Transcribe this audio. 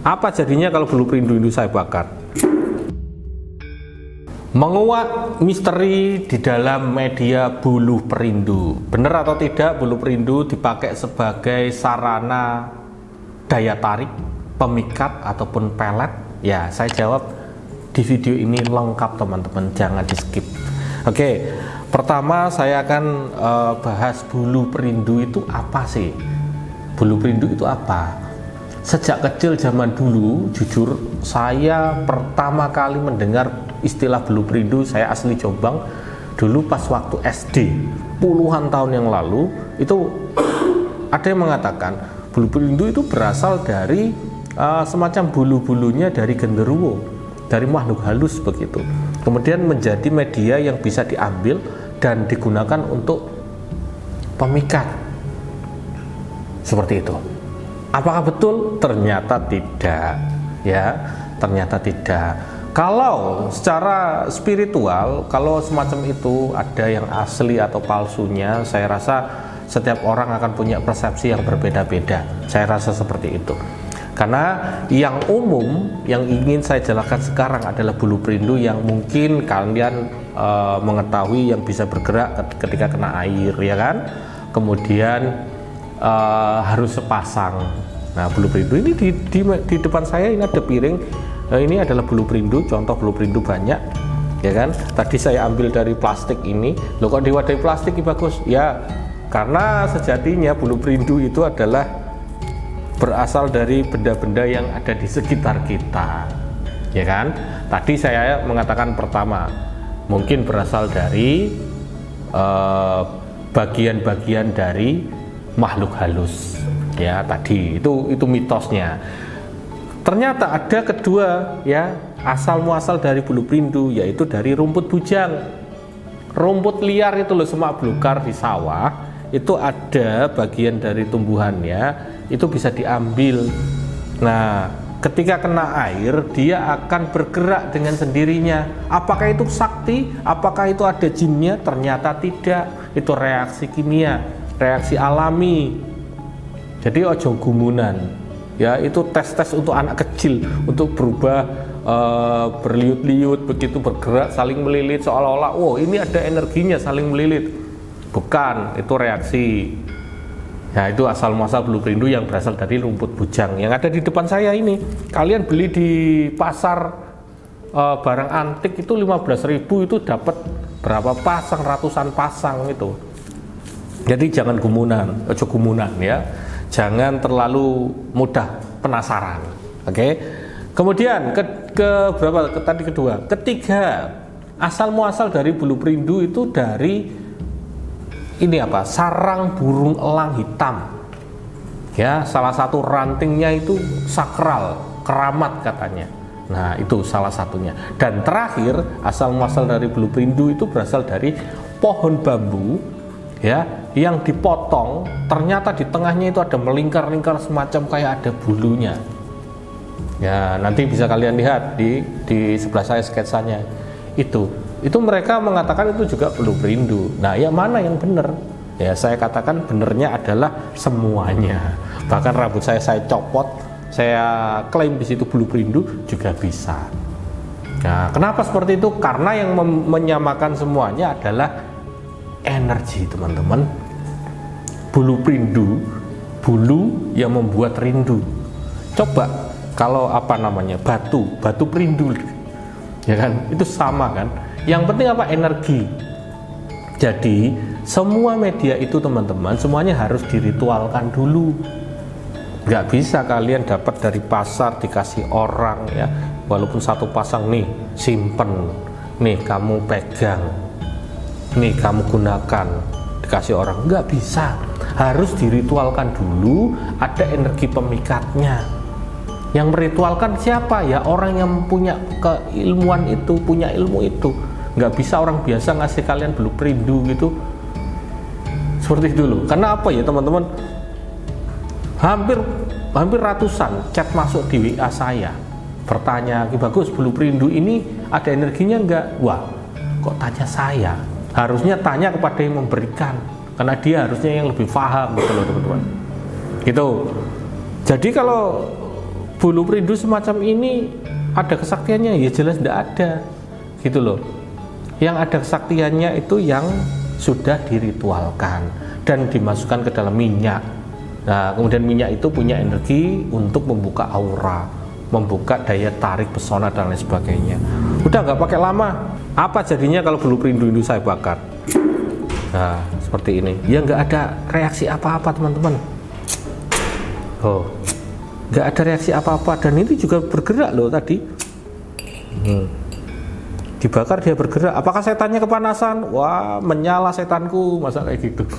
Apa jadinya kalau bulu perindu itu saya bakar? Menguak misteri di dalam media bulu perindu. Benar atau tidak bulu perindu dipakai sebagai sarana daya tarik, pemikat ataupun pelet? Ya, saya jawab di video ini lengkap teman-teman, jangan di skip. Oke, pertama saya akan bahas bulu perindu itu apa sih? Bulu perindu itu apa? Sejak kecil zaman dulu, jujur saya pertama kali mendengar istilah bulu perindu, saya asli Jombang. Dulu pas waktu SD, puluhan tahun yang lalu, itu ada yang mengatakan bulu perindu itu berasal dari semacam bulu-bulunya dari genderuwo, dari makhluk halus begitu. Kemudian menjadi media yang bisa diambil dan digunakan untuk pemikat. Seperti itu. Apakah betul? Ternyata tidak, ya. Ternyata tidak. Kalau secara spiritual, kalau semacam itu ada yang asli atau palsunya, saya rasa setiap orang akan punya persepsi yang berbeda-beda. Saya rasa seperti itu. Karena yang umum yang ingin saya jelaskan sekarang adalah bulu perindu yang mungkin kalian mengetahui, yang bisa bergerak ketika kena air, ya kan? Kemudian harus sepasang. Nah, bulu perindu ini di depan saya ini ada piring. Ini adalah bulu perindu, contoh bulu perindu banyak, ya kan? Tadi saya ambil dari plastik ini. Loh, kok diwadahi plastik ini bagus? Ya, karena sejatinya bulu perindu itu adalah berasal dari benda-benda yang ada di sekitar kita, ya kan? Tadi saya mengatakan pertama, mungkin berasal dari bagian-bagian dari makhluk halus, ya tadi itu mitosnya. Ternyata ada kedua, ya, asal muasal dari bulu perindu, yaitu dari rumput bujang, rumput liar itu loh, semak belukar di sawah itu ada bagian dari tumbuhannya, itu bisa diambil. Nah, ketika kena air dia akan bergerak dengan sendirinya. Apakah itu sakti? Apakah itu ada jinnya? Ternyata tidak, itu reaksi kimia, reaksi alami. Jadi ojo gumunan, ya, itu tes-tes untuk anak kecil untuk berubah berliut-liut begitu, bergerak saling melilit seolah-olah oh ini ada energinya saling melilit. Bukan, itu reaksi. Ya, itu asal muasal bulu perindu yang berasal dari rumput bujang yang ada di depan saya ini. Kalian beli di pasar barang antik itu 15.000 itu dapat berapa pasang, ratusan pasang itu. Jadi jangan gumunan, ojo gumunan, ya. Jangan terlalu mudah penasaran. Oke. Kemudian tadi kedua, ketiga, asal muasal dari bulu perindu itu dari ini apa? Sarang burung elang hitam. Ya, salah satu rantingnya itu sakral, keramat katanya. Nah, itu salah satunya. Dan terakhir, asal muasal dari bulu perindu itu berasal dari pohon bambu, ya, yang dipotong, ternyata di tengahnya itu ada melingkar-lingkar semacam kayak ada bulunya. Ya, nanti bisa kalian lihat di sebelah saya sketsanya. Itu mereka mengatakan itu juga bulu perindu. Nah, yang mana yang benar? Ya, saya katakan benernya adalah semuanya. Bahkan rambut saya copot, saya klaim di situ bulu perindu juga bisa. Nah, kenapa seperti itu? Karena yang menyamakan semuanya adalah energi, teman-teman. Bulu perindu, bulu yang membuat rindu. Coba kalau batu perindu, ya kan? Itu sama kan? Yang penting apa? Energi. Jadi semua media itu teman-teman semuanya harus diritualkan dulu. Nggak bisa kalian dapat dari pasar dikasih orang, ya, walaupun satu pasang, nih simpen, nih kamu pegang, nih kamu gunakan, dikasih orang. Nggak bisa, harus diritualkan dulu. Ada energi pemikatnya. Yang meritualkan siapa? Ya orang yang punya keilmuan itu, punya ilmu itu. Nggak bisa orang biasa ngasih kalian bulu perindu gitu seperti itu dulu. Karena apa ya teman-teman, hampir ratusan chat masuk di WA saya bertanya, Ki Bagus, bulu perindu ini ada energinya nggak? Wah, kok tanya saya? Harusnya tanya kepada yang memberikan, karena dia harusnya yang lebih paham gitu loh teman-teman. Gitu. Jadi kalau bulu perindu semacam ini ada kesaktiannya? Ya jelas tidak ada, gitu loh. Yang ada kesaktiannya itu yang sudah diritualkan dan dimasukkan ke dalam minyak. Nah, kemudian minyak itu punya energi untuk membuka aura, membuka daya tarik pesona dan lain sebagainya. Udah nggak pakai lama, apa jadinya kalau bulu perindu itu saya bakar? Nah, seperti ini. Ya nggak ada reaksi apa-apa, teman-teman. Oh, nggak ada reaksi apa-apa, dan itu juga bergerak loh tadi. Dibakar dia bergerak. Apakah setannya kepanasan? Wah, menyala setanku, masa kayak gitu.